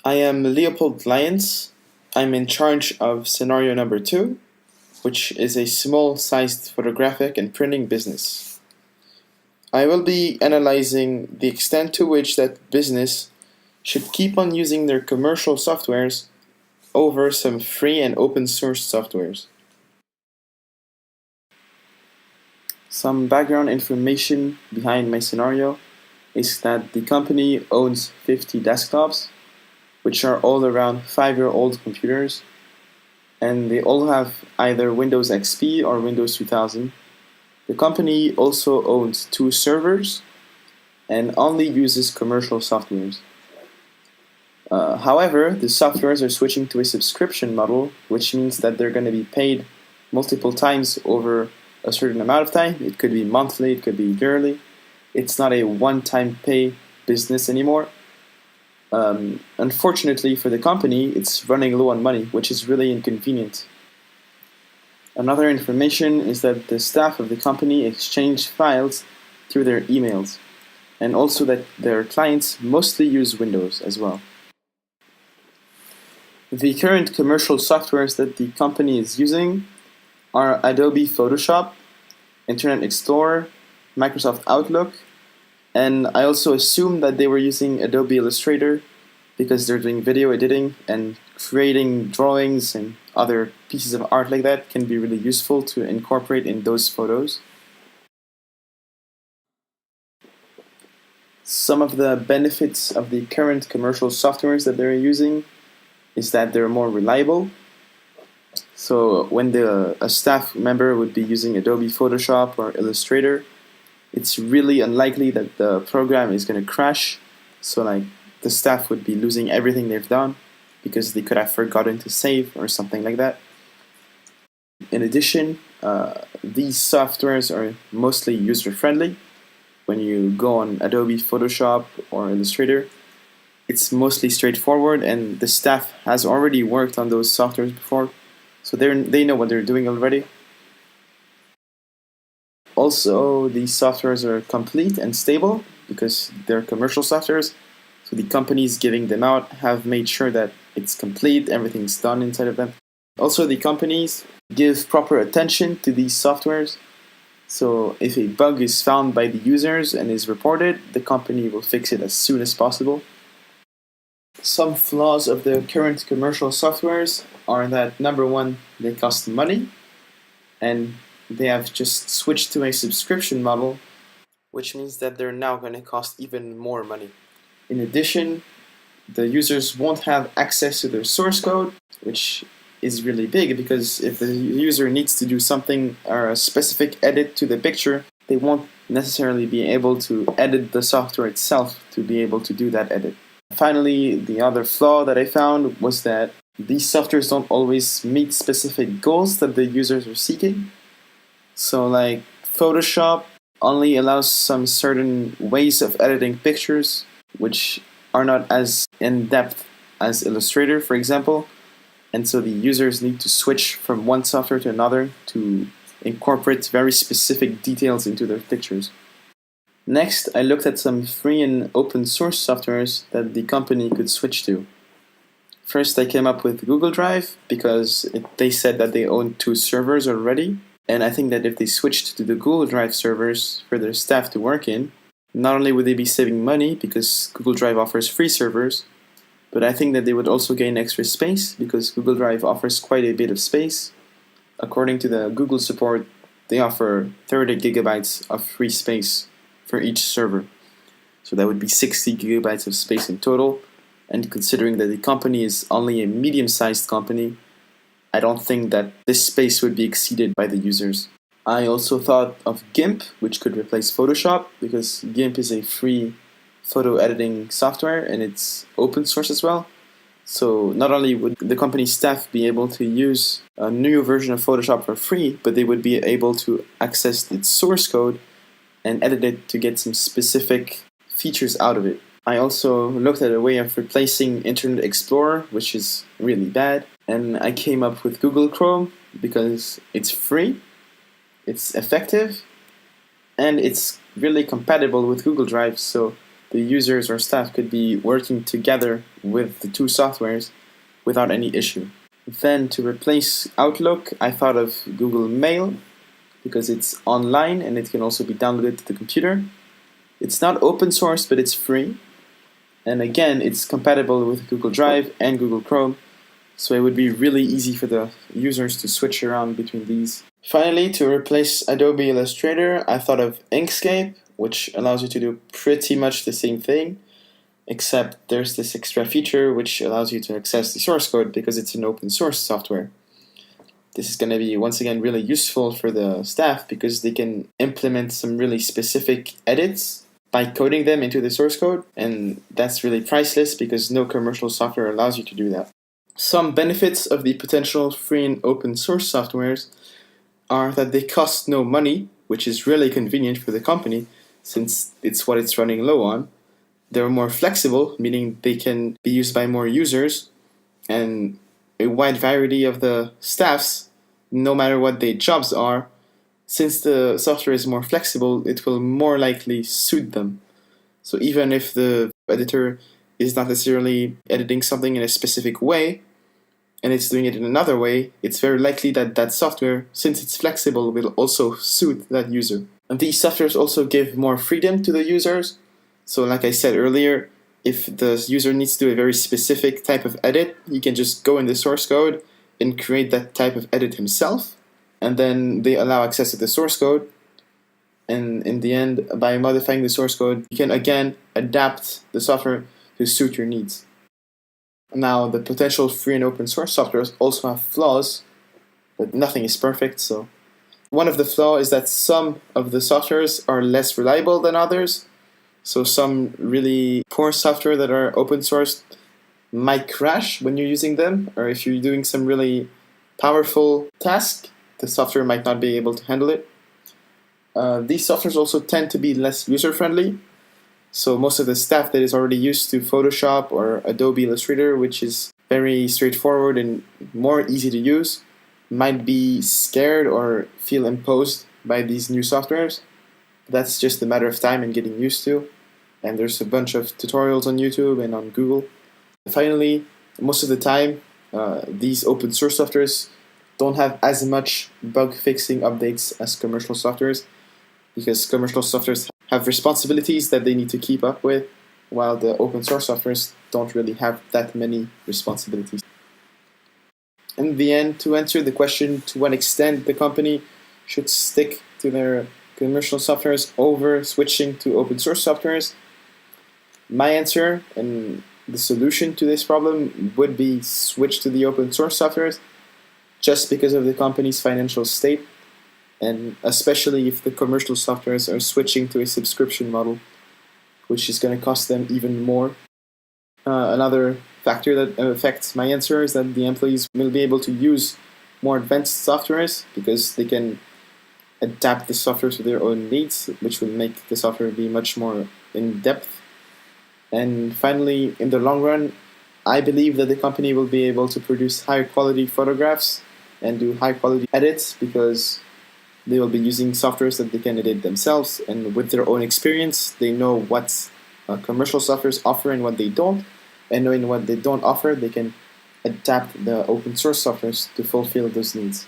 I am Leopold Lyons. I'm in charge of scenario number 2, which is a small-sized photographic and printing business. I will be analyzing the extent to which that business should keep on using their commercial softwares over some free and open source softwares. Some background information behind my scenario is that the company owns 50 desktops, which are all around 5-year-old computers, and they all have either Windows XP or Windows 2000. The company also owns 2 servers and only uses commercial softwares. However, the softwares are switching to a subscription model, which means that they're going to be paid multiple times over a certain amount of time. It could be monthly, it could be yearly. It's not a one-time pay business anymore. Unfortunately for the company, it's running low on money, which is really inconvenient. Another information is that the staff of the company exchange files through their emails, and also that their clients mostly use Windows as well. The current commercial softwares that the company is using are Adobe Photoshop, Internet Explorer, Microsoft Outlook, and I also assume that they were using Adobe Illustrator because they're doing video editing, and creating drawings and other pieces of art like that can be really useful to incorporate in those photos. Some of the benefits of the current commercial softwares that they're using is that they're more reliable. So when a staff member would be using Adobe Photoshop or Illustrator, it's really unlikely that the program is going to crash. So like the staff would be losing everything they've done because they could have forgotten to save or something like that. In addition, these softwares are mostly user-friendly. When you go on Adobe Photoshop or Illustrator, it's mostly straightforward, and the staff has already worked on those softwares before, so they know what they're doing already. Also, these softwares are complete and stable because they're commercial softwares, so the companies giving them out have made sure that it's complete, everything's done inside of them. Also, the companies give proper attention to these softwares, so if a bug is found by the users and is reported, the company will fix it as soon as possible. Some flaws of the current commercial softwares are that, number one, they cost money, and they have just switched to a subscription model, which means that they're now going to cost even more money. In addition, the users won't have access to their source code, which is really big because if the user needs to do something or a specific edit to the picture, they won't necessarily be able to edit the software itself to be able to do that edit. Finally, the other flaw that I found was that these softwares don't always meet specific goals that the users are seeking. So like Photoshop only allows some certain ways of editing pictures which are not as in-depth as Illustrator, for example, and so the users need to switch from one software to another to incorporate very specific details into their pictures. Next, I looked at some free and open source softwares that the company could switch to. First, I came up with Google Drive because they said that they own 2 servers already, and I think that if they switched to the Google Drive servers for their staff to work in, not only would they be saving money because Google Drive offers free servers, but I think that they would also gain extra space because Google Drive offers quite a bit of space. According to the Google support, they offer 30 gigabytes of free space for each server. So that would be 60 gigabytes of space in total, and considering that the company is only a medium-sized company, I don't think that this space would be exceeded by the users. I also thought of GIMP, which could replace Photoshop, because GIMP is a free photo editing software and it's open source as well. So not only would the company staff be able to use a new version of Photoshop for free, but they would be able to access its source code and edit it to get some specific features out of it. I also looked at a way of replacing Internet Explorer, which is really bad, and I came up with Google Chrome because it's free, it's effective, and it's really compatible with Google Drive, so the users or staff could be working together with the two softwares without any issue. Then to replace Outlook, I thought of Google Mail because it's online and it can also be downloaded to the computer. It's not open source, but it's free. And again, it's compatible with Google Drive and Google Chrome, so it would be really easy for the users to switch around between these. Finally, to replace Adobe Illustrator, I thought of Inkscape, which allows you to do pretty much the same thing, except there's this extra feature which allows you to access the source code because it's an open source software. This is going to be, once again, really useful for the staff because they can implement some really specific edits by coding them into the source code, and that's really priceless because no commercial software allows you to do that. Some benefits of the potential free and open source softwares are that they cost no money, which is really convenient for the company since it's what it's running low on. They're more flexible, meaning they can be used by more users, and a wide variety of the staffs, no matter what their jobs are. Since the software is more flexible, it will more likely suit them. So even if the editor is not necessarily editing something in a specific way, and it's doing it in another way, it's very likely that that software, since it's flexible, will also suit that user. And these softwares also give more freedom to the users. So like I said earlier, if the user needs to do a very specific type of edit, he can just go in the source code and create that type of edit himself. And then they allow access to the source code. And in the end, by modifying the source code, you can again adapt the software to suit your needs. Now, the potential free and open source softwares also have flaws, but nothing is perfect. So one of the flaws is that some of the softwares are less reliable than others. So some really poor software that are open source might crash when you're using them, or if you're doing some really powerful task, the software might not be able to handle it. These softwares also tend to be less user-friendly. So most of the staff that is already used to Photoshop or Adobe Illustrator, which is very straightforward and more easy to use, might be scared or feel imposed by these new softwares. That's just a matter of time and getting used to. And there's a bunch of tutorials on YouTube and on Google. Finally, most of the time, these open source softwares don't have as much bug fixing updates as commercial softwares, because commercial softwares have responsibilities that they need to keep up with, while the open source softwares don't really have that many responsibilities. In the end, to answer the question to what extent the company should stick to their commercial softwares over switching to open source softwares, my answer and the solution to this problem would be switch to the open source softwares, just because of the company's financial state, and especially if the commercial softwares are switching to a subscription model, which is going to cost them even more. Another factor that affects my answer is that the employees will be able to use more advanced softwares because they can adapt the software to their own needs, which will make the software be much more in-depth. And finally, in the long run, I believe that the company will be able to produce higher quality photographs and do high quality edits because they will be using softwares that they can edit themselves, and with their own experience, they know what commercial softwares offer and what they don't, and knowing what they don't offer, they can adapt the open source softwares to fulfill those needs.